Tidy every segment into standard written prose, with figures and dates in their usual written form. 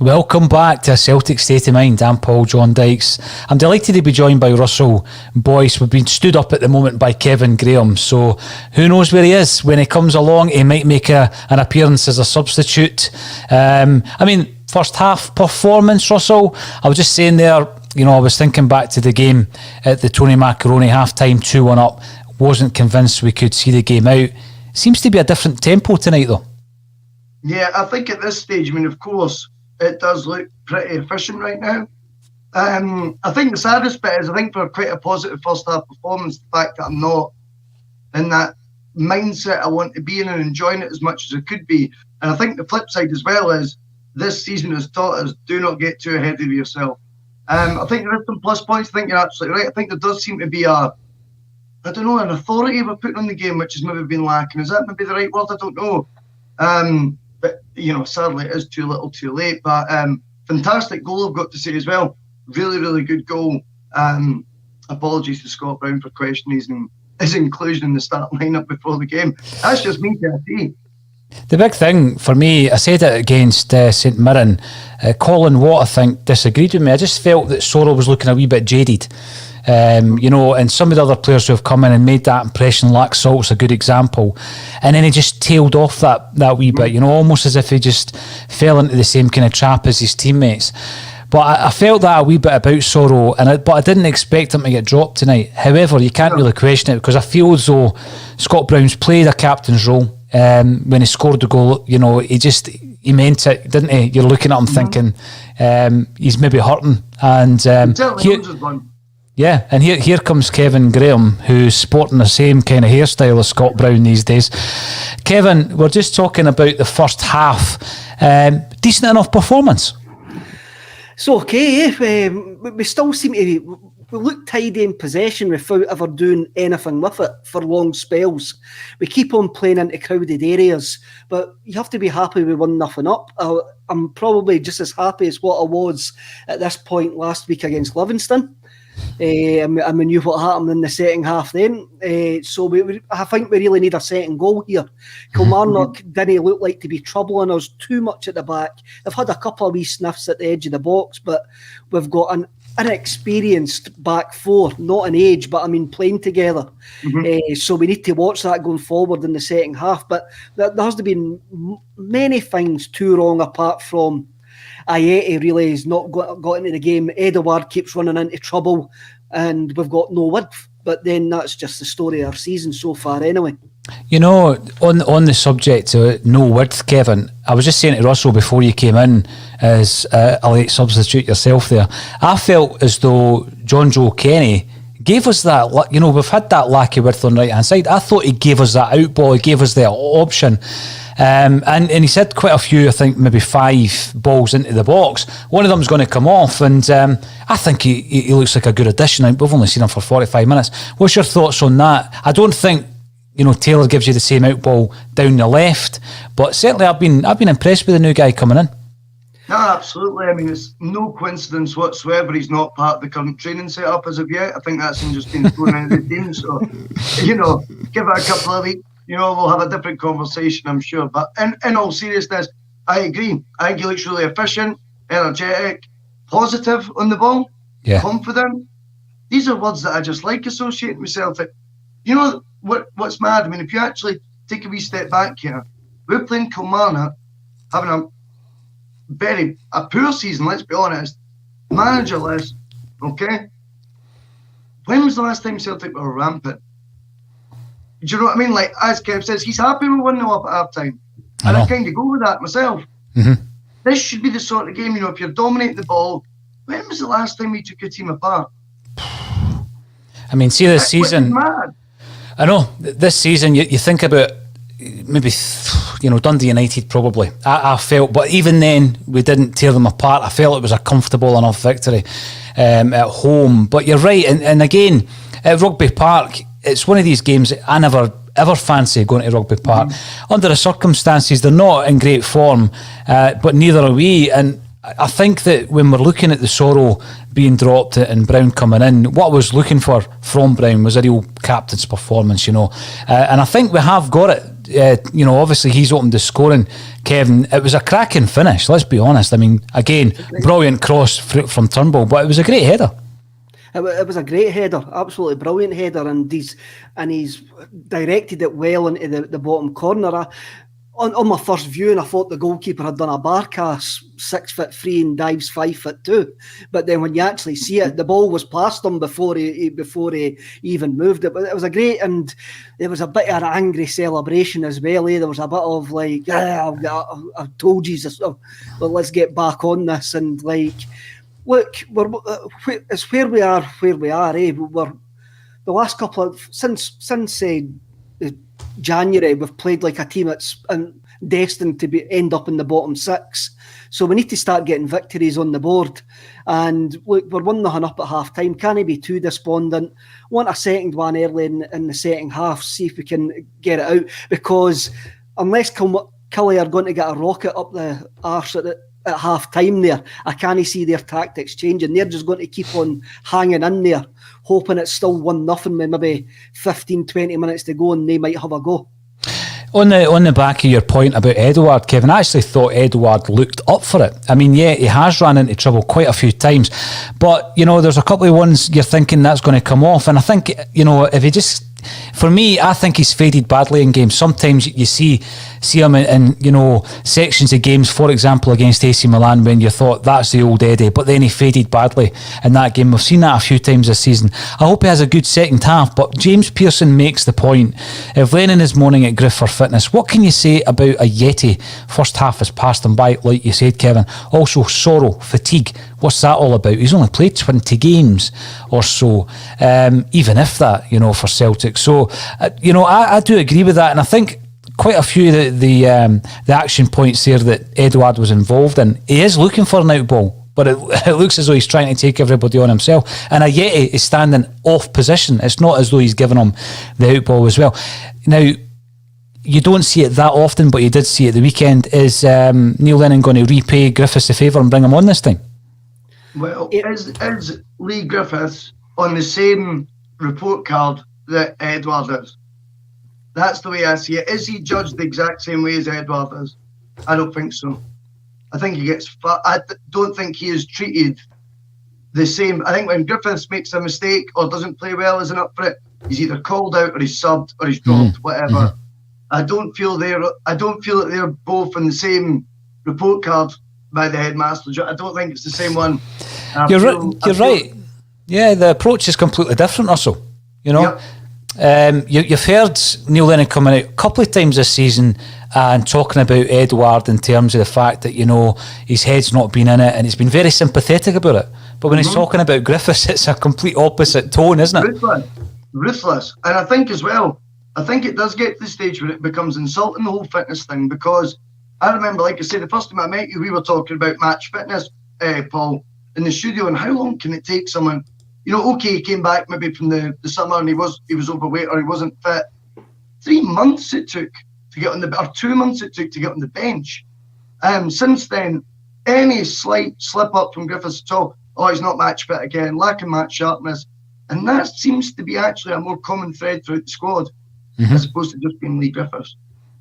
Welcome back to A Celtic State of Mind. I'm Paul John Dykes. I'm delighted to be joined by Russell Boyce. We've been stood up at the moment by Kevin Graham, so who knows where he is. When he comes along, he might make an appearance as a substitute. First half performance, Russell, I was just saying there, I was thinking back to the game at the Tony Macaroni half-time, 2-1 up. Wasn't convinced we could see the game out. Seems to be a different tempo tonight, though. Yeah, I think at this stage, of course, it does look pretty efficient right now. I think the saddest bit is, I think for quite a positive first half performance, the fact that I'm not in that mindset I want to be in and enjoying it as much as I could be. And I think the flip side as well is, this season has taught us, do not get too ahead of yourself. I think there are some plus points. I think you're absolutely right. I think there does seem to be an authority we're putting on the game, which has maybe been lacking. Is that maybe the right word? I don't know. But, sadly it is too little too late. But fantastic goal, I've got to say as well. Really, really good goal. Apologies to Scott Brown for questioning his inclusion in the start lineup before the game. That's just me to see. The big thing for me, I said it against St Mirren, Colin Watt, I think, disagreed with me. I just felt that Sorrell was looking a wee bit jaded. And some of the other players who have come in and made that impression, Laxalt's a good example, and then he just tailed off that wee bit, almost as if he just fell into the same kind of trap as his teammates. But I felt that a wee bit about Sorrell, but I didn't expect him to get dropped tonight. However, you can't really question it, because I feel as though Scott Brown's played a captain's role. When he scored the goal, he meant it, didn't he? You're looking at him thinking he's maybe hurting, and here comes Kevin Graham, who's sporting the same kind of hairstyle as Scott Brown these days. Kevin, we're just talking about the first half. Decent enough performance. It's okay. We still seem to. We look tidy in possession without ever doing anything with it for long spells. We keep on playing into crowded areas, but you have to be happy with 1-0 up. I'm probably just as happy as what I was at this point last week against Livingston. And we knew what happened in the second half then. So I think we really need a second goal here. Kilmarnock didn't look like to be troubling us too much at the back. They've had a couple of wee sniffs at the edge of the box, but we've got an inexperienced back four, not in age, but playing together. So we need to watch that going forward in the second half. But there has to be many things too wrong, apart from Ayeti really has not got into the game. Edouard keeps running into trouble, and we've got no width. But then that's just the story of our season so far anyway. On the subject of no width, Kevin, I was just saying to Russell before you came in, as a late substitute yourself there, I felt as though John Joe Kenny gave us that, we've had that lack of width on the right hand side. I thought he gave us that out ball, he gave us the option. And he said quite a few, I think maybe 5 balls into the box. One of them's going to come off, and I think he looks like a good addition. We've only seen him for 45 minutes. What's your thoughts on that? I don't think Taylor gives you the same out ball down the left, but certainly I've been impressed with the new guy coming in. No, absolutely. It's no coincidence whatsoever he's not part of the current training setup as of yet. I think that's him just being thrown out of the team. So, give it a couple of weeks. We'll have a different conversation, I'm sure. But in all seriousness, I agree. I think he looks really efficient, energetic, positive on the ball, confident. These are words that I just like associating with Celtic. What's mad? If you actually take a wee step back here, we're playing Kilmarnock, having a poor season, let's be honest, managerless, okay? When was the last time Celtic were rampant? Do you know what I mean? Like, as Kev says, he's happy with 1-0 up at half-time. And I kind of go with that myself. This should be the sort of game, if you're dominating the ball, when was the last time you took your team apart? See this season... I know, this season, you think about maybe, Dundee United probably. I felt, but even then, we didn't tear them apart. I felt it was a comfortable enough victory at home. But you're right, and again, at Rugby Park, it's one of these games that I never ever fancy going to Rugby Park. Under the circumstances, they're not in great form, but neither are we. And I think that when we're looking at the Sorrell being dropped and Brown coming in, what I was looking for from Brown was a real captain's performance, and I think we have got it. obviously he's opened the scoring, Kevin. It was a cracking finish, let's be honest. I mean, again, brilliant cross from Turnbull, but it was a great header. It was a great header, absolutely brilliant header, and he's directed it well into the bottom corner. On my first viewing, I thought the goalkeeper had done a bar cast, 6'3" and dives 5'2". But then when you actually see it, the ball was past him before he even moved it. But it was a great, and there was a bit of an angry celebration as well. There was a bit of like, I told you, well, let's get back on this. And like, look, it's where we are. We're the last couple of since January, we've played like a team that's destined to end up in the bottom six. So we need to start getting victories on the board. And look, we're 1-0 up at half time. Can't be too despondent. Want a second one early in the second half, see if we can get it out. Because unless Killie are going to get a rocket up the arse at half time there, I can't see their tactics changing. They're just going to keep on hanging in there, hoping it's still 1-0 with maybe 15-20 minutes to go, and they might have a go. On the back of your point about Edouard, Kevin, I actually thought Edouard looked up for it. I mean, yeah, he has run into trouble quite a few times, but there's a couple of ones you're thinking that's going to come off, and I think if he just, for me, I think he's faded badly in games. Sometimes you see him in sections of games, for example, against AC Milan, when you thought that's the old Eddie, but then he faded badly in that game. We've seen that a few times this season. I hope he has a good second half, but James Pearson makes the point. If Lennon is moaning at Griff for fitness, what can you say about a Yeti? First half has passed him by, like you said, Kevin. Also, sorrow, fatigue. What's that all about? He's only played 20 games or so, even if that, for Celtic. So, I do agree with that. And I think quite a few of the action points there that Edouard was involved in, he is looking for an out ball, but it looks as though he's trying to take everybody on himself. And Ayeti is standing off position. It's not as though he's giving him the out ball as well. Now, you don't see it that often, but you did see it the weekend. Is Neil Lennon going to repay Griffiths a favour and bring him on this time? Well, is Lee Griffiths on the same report card that Edouard is? That's the way I see it. Is he judged the exact same way as Edouard is? I don't think so. I think he gets... I don't think he is treated the same. I think when Griffiths makes a mistake or doesn't play well, isn't up for it, he's either called out or he's subbed or he's dropped, whatever. I don't feel that they're both in the same report card by the headmaster. I don't think it's the same one. You're right. Yeah, the approach is completely different, Russell. Yep. You've heard Neil Lennon coming out a couple of times this season and talking about Edouard in terms of the fact that his head's not been in it, and he's been very sympathetic about it. But when he's talking about Griffiths, it's a complete opposite tone, isn't it? Ruthless. And I think as well, it does get to the stage where it becomes insulting, the whole fitness thing, because I remember, like I said, the first time I met you, we were talking about match fitness, Paul, in the studio, and how long can it take someone, okay, he came back maybe from the summer and he was overweight or he wasn't fit. 3 months it took to get on or 2 months it took to get on the bench. Since then, any slight slip up from Griffiths at all, he's not match fit again, lacking match sharpness. And that seems to be actually a more common thread throughout the squad, as opposed to just being Lee Griffiths.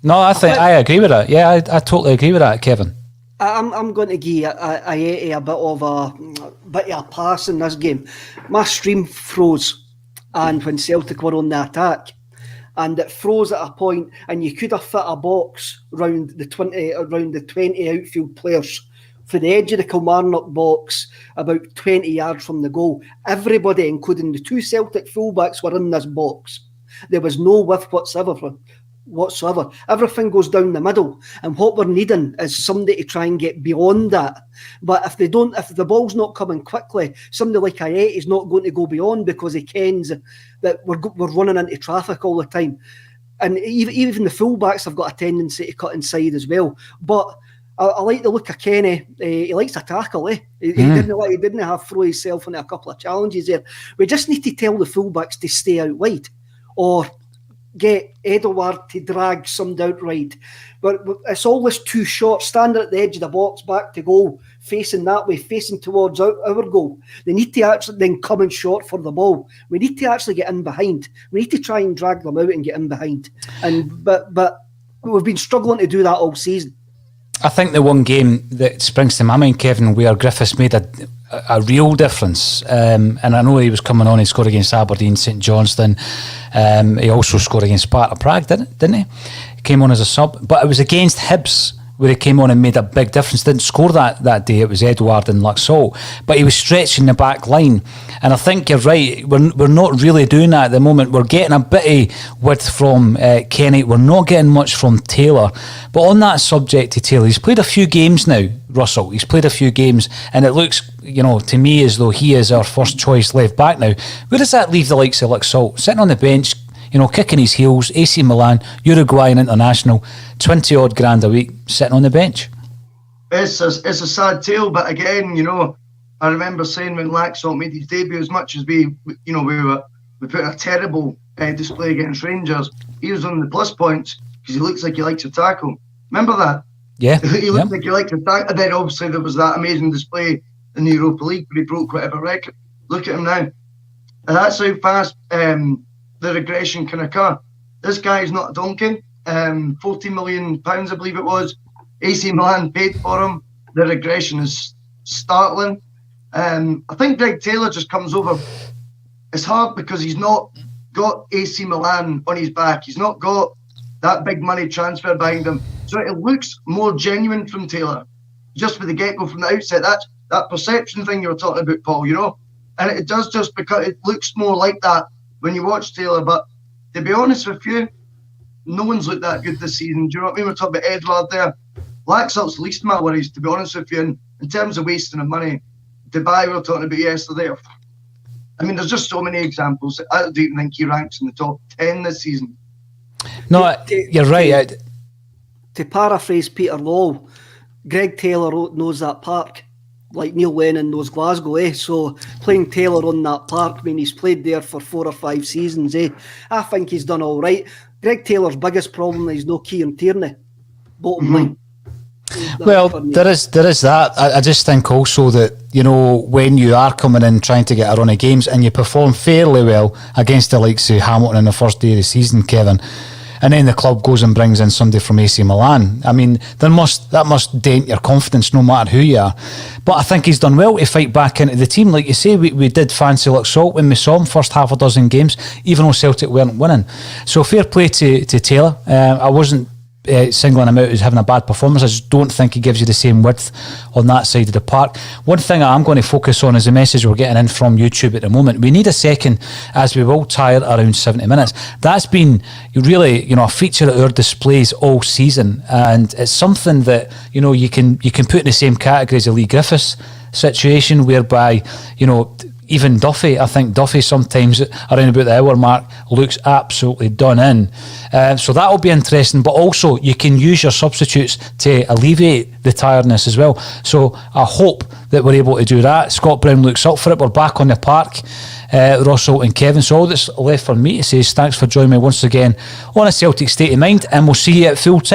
No, I agree with that. Yeah, I totally agree with that, Kevin. I'm going to give Ayeti a bit of a pass in this game. My stream froze, and when Celtic were on the attack, and it froze at a point, and you could have fit a box around the 20 outfield players for the edge of the Kilmarnock box, about 20 yards from the goal. Everybody, including the two Celtic fullbacks, were in this box. There was no width whatsoever. Everything goes down the middle, and what we're needing is somebody to try and get beyond that. But if the ball's not coming quickly, somebody like Ayeti is not going to go beyond, because he kens that we're running into traffic all the time. And even the fullbacks have got a tendency to cut inside as well. But I like the look of Kenny. He likes to tackle. He didn't have throw himself into a couple of challenges there. We just need to tell the fullbacks to stay out wide, or get Edouard to drag some out wide. But it's always too short, standing at the edge of the box, back to goal, facing that way, facing towards our goal. They need to actually then come in short for the ball. We need to actually get in behind. We need to try and drag them out and get in behind. But we've been struggling to do that all season. I think the one game that springs to my mind, Kevin, where Griffiths made a real difference, and I know he was coming on, he scored against Aberdeen, St Johnstone, he also scored against Sparta Prague, didn't he? He came on as a sub, but it was against Hibs where he came on and made a big difference. Didn't score that day, it was Edouard and Laxalt, but he was stretching the back line, and I think you're right, we're not really doing that at the moment. We're getting a bit of width from Kenny, we're not getting much from Taylor. But on that subject to Taylor, he's played a few games now, Russell, he's played a few games, and it looks, to me as though he is our first choice left back now. Where does that leave the likes of Laxalt? Sitting on the bench, kicking his heels, AC Milan, Uruguayan international, 20 odd grand a week, sitting on the bench. It's a sad tale, but again, I remember saying when Laxalt made his debut, as much as we put a terrible display against Rangers, he was on the plus points because he looks like he likes to tackle. Remember that? Yeah. He looked like he liked to tackle, and then obviously there was that amazing display in the Europa League where he broke whatever record. Look at him now. And that's how fast the regression can occur. This guy is not a donkey. £40 million, I believe it was. AC Milan paid for him. The regression is startling. I think Greg Taylor just comes over. It's hard because he's not got AC Milan on his back. He's not got that big money transfer behind him. So it looks more genuine from Taylor. Just for the get-go from the outset. That perception thing you were talking about, Paul, And it does just because it looks more like that when you watch Taylor, but to be honest with you, no one's looked that good this season. Do you know what I mean? We're talking about Edouard there. Laxalt's least of my worries, to be honest with you. And in terms of wasting of money, Dubai we were talking about yesterday. I mean, there's just so many examples. I don't even think he ranks in the top 10 this season. No, you're right. To paraphrase Peter Lowell, Greg Taylor knows that park like Neil Lennon knows Glasgow, So playing Taylor on that park, he's played there for 4 or 5 seasons, I think he's done all right. Greg Taylor's biggest problem is no Kieran Tierney. Bottom line. Well, there is that. I just think also that, when you are coming in trying to get a run of games and you perform fairly well against the likes of Hamilton on the first day of the season, Kevin, and then the club goes and brings in somebody from AC Milan. I mean, that must dent your confidence no matter who you are. But I think he's done well to fight back into the team. Like you say, we did fancy Laxalt when we saw him first half a dozen games, even though Celtic weren't winning. So fair play to Taylor. I wasn't singling him out as having a bad performance. I just don't think he gives you the same width on that side of the park. One thing I'm going to focus on is the message we're getting in from YouTube at the moment. We need a second, as we will tire around 70 minutes. That's been really, a feature of our displays all season, and it's something that you can put in the same category as a Lee Griffiths situation, whereby even Duffy, I think Duffy sometimes around about the hour mark looks absolutely done in. So that'll be interesting, but also you can use your substitutes to alleviate the tiredness as well. So I hope that we're able to do that. Scott Brown looks up for it. We're back on the park, Russell and Kevin. So all that's left for me to say is thanks for joining me once again on A Celtic State of Mind, and we'll see you at full time.